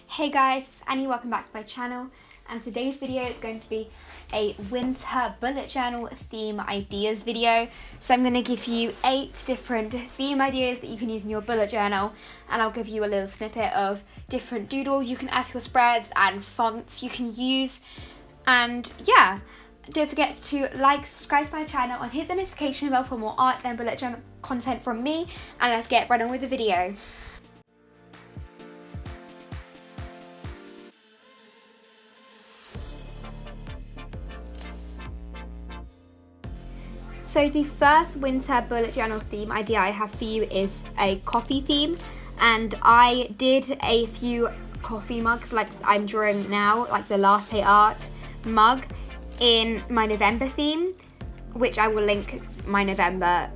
Hey guys, it's Annie, welcome back to my channel, and today's video is going to be a winter bullet journal theme ideas video. So I'm going to give you 8 different theme ideas that you can use in your bullet journal, and I'll give you a little snippet of different doodles you can add to your spreads and fonts you can use. And yeah, don't forget to like, subscribe to my channel and hit the notification bell for more art and bullet journal content from me, and let's get right on with the video. So the first winter bullet journal theme idea I have for you is a coffee theme, and I did a few coffee mugs like I'm drawing now, like the latte art mug in my November theme, which I will link my November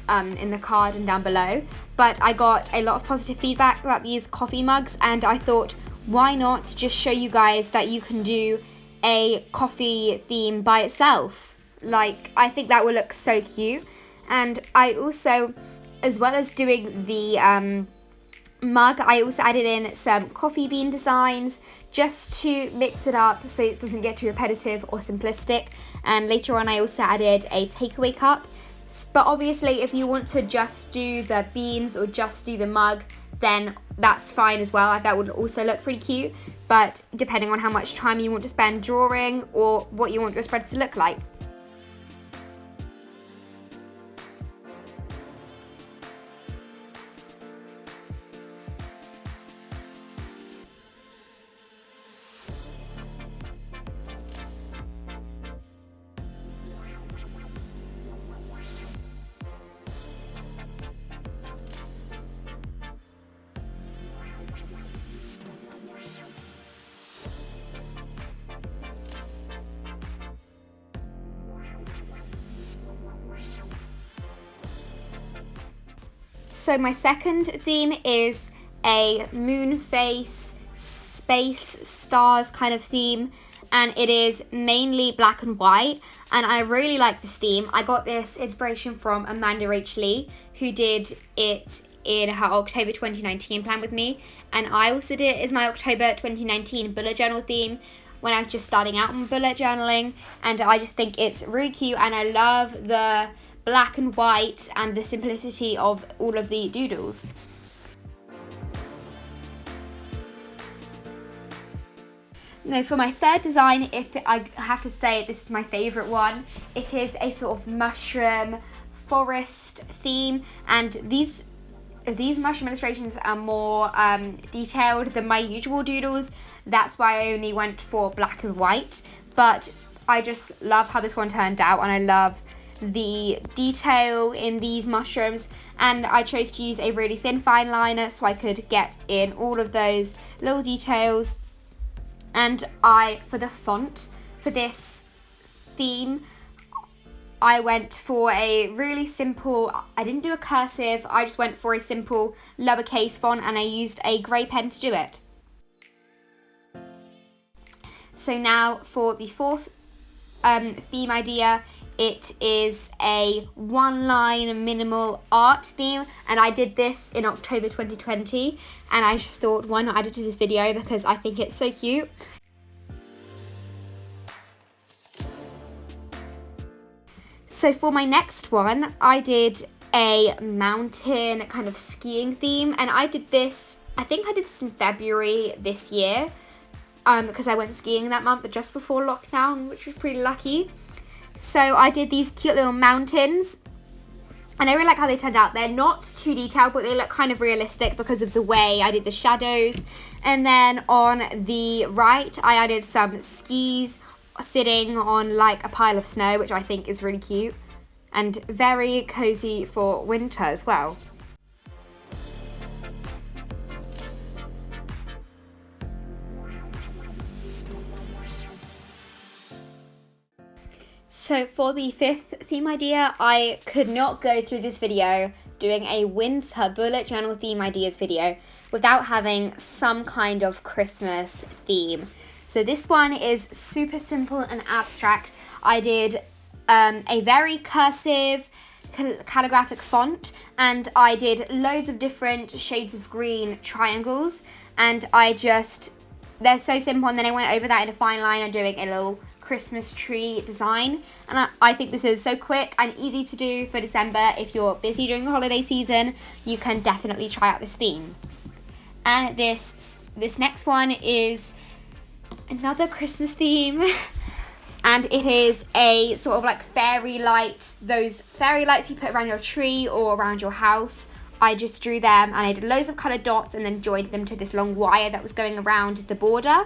in the card and down below. But I got a lot of positive feedback about these coffee mugs, and I thought, why not just show you guys that you can do a coffee theme by itself? Like, I think that will look so cute. And I also, as well as doing the mug, I also added in some coffee bean designs just to mix it up so it doesn't get too repetitive or simplistic. And later on I also added a takeaway cup. But obviously if you want to just do the beans or just do the mug, then that's fine as well. That would also look pretty cute, but depending on how much time you want to spend drawing or what you want your spread to look like. So my second theme is a moon face, space, stars kind of theme, and it is mainly black and white, and I really like this theme. I got this inspiration from Amanda Rach Lee, who did it in her October 2019 plan with me, and I also did it as my October 2019 bullet journal theme when I was just starting out on bullet journaling, and I just think it's really cute, and I love the black and white and the simplicity of all of the doodles. Now for my third design, I have to say this is my favourite one. It is a sort of mushroom forest theme, and these mushroom illustrations are more detailed than my usual doodles. That's why I only went for black and white, but I just love how this one turned out, and I love the detail in these mushrooms, and I chose to use a really thin fine liner so I could get in all of those little details. And for the font for this theme, I went for a really simple, I didn't do a cursive, I just went for a simple lowercase font, and I used a grey pen to do it. So now for the fourth theme idea, it is a one-line minimal art theme, and I did this in October 2020, and I just thought, why not add it to this video because I think it's so cute. So for my next one, I did a mountain kind of skiing theme, and I did this, I think I did this in February this year, because I went skiing that month just before lockdown, which was pretty lucky. So I did these cute little mountains, and I really like how they turned out. They're not too detailed, but they look kind of realistic because of the way I did the shadows. And then on the right, I added some skis sitting on like a pile of snow, which I think is really cute and very cozy for winter as well. So for the fifth theme idea, I could not go through this video doing a winter bullet journal theme ideas video without having some kind of Christmas theme. So this one is super simple and abstract. I did a very cursive calligraphic font, and I did loads of different shades of green triangles, and they're so simple, and then I went over that in a fine liner doing a little Christmas tree design, and I think this is so quick and easy to do for December. If you're busy during the holiday season, you can definitely try out this theme. And this next one is another Christmas theme, and it is a sort of like fairy light, those fairy lights you put around your tree or around your house. I just drew them and I did loads of coloured dots and then joined them to this long wire that was going around the border.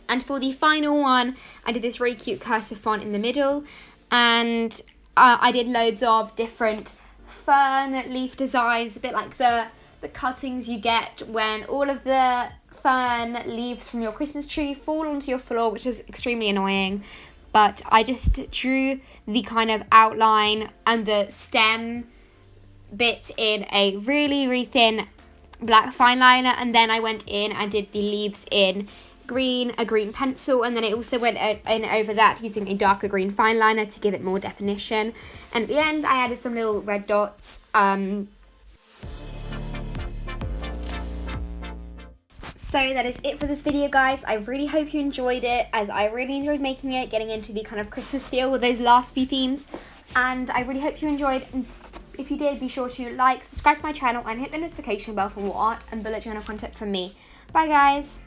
And for the final one, I did this really cute cursive font in the middle, and I did loads of different fern leaf designs, a bit like the cuttings you get when all of the fern leaves from your Christmas tree fall onto your floor, which is extremely annoying. But I just drew the kind of outline and the stem bit in a really, really thin black fine liner, and then I went in and did the leaves in a green pencil, and then I also went in over that using a darker green fine liner to give it more definition. And at the end I added some little red dots. So that is it for this video, guys. I really hope you enjoyed it, as I really enjoyed making it, getting into the kind of Christmas feel with those last few themes, and I really hope you enjoyed. And if you did, be sure to like, subscribe to my channel and hit the notification bell for more art and bullet journal content from me. Bye guys!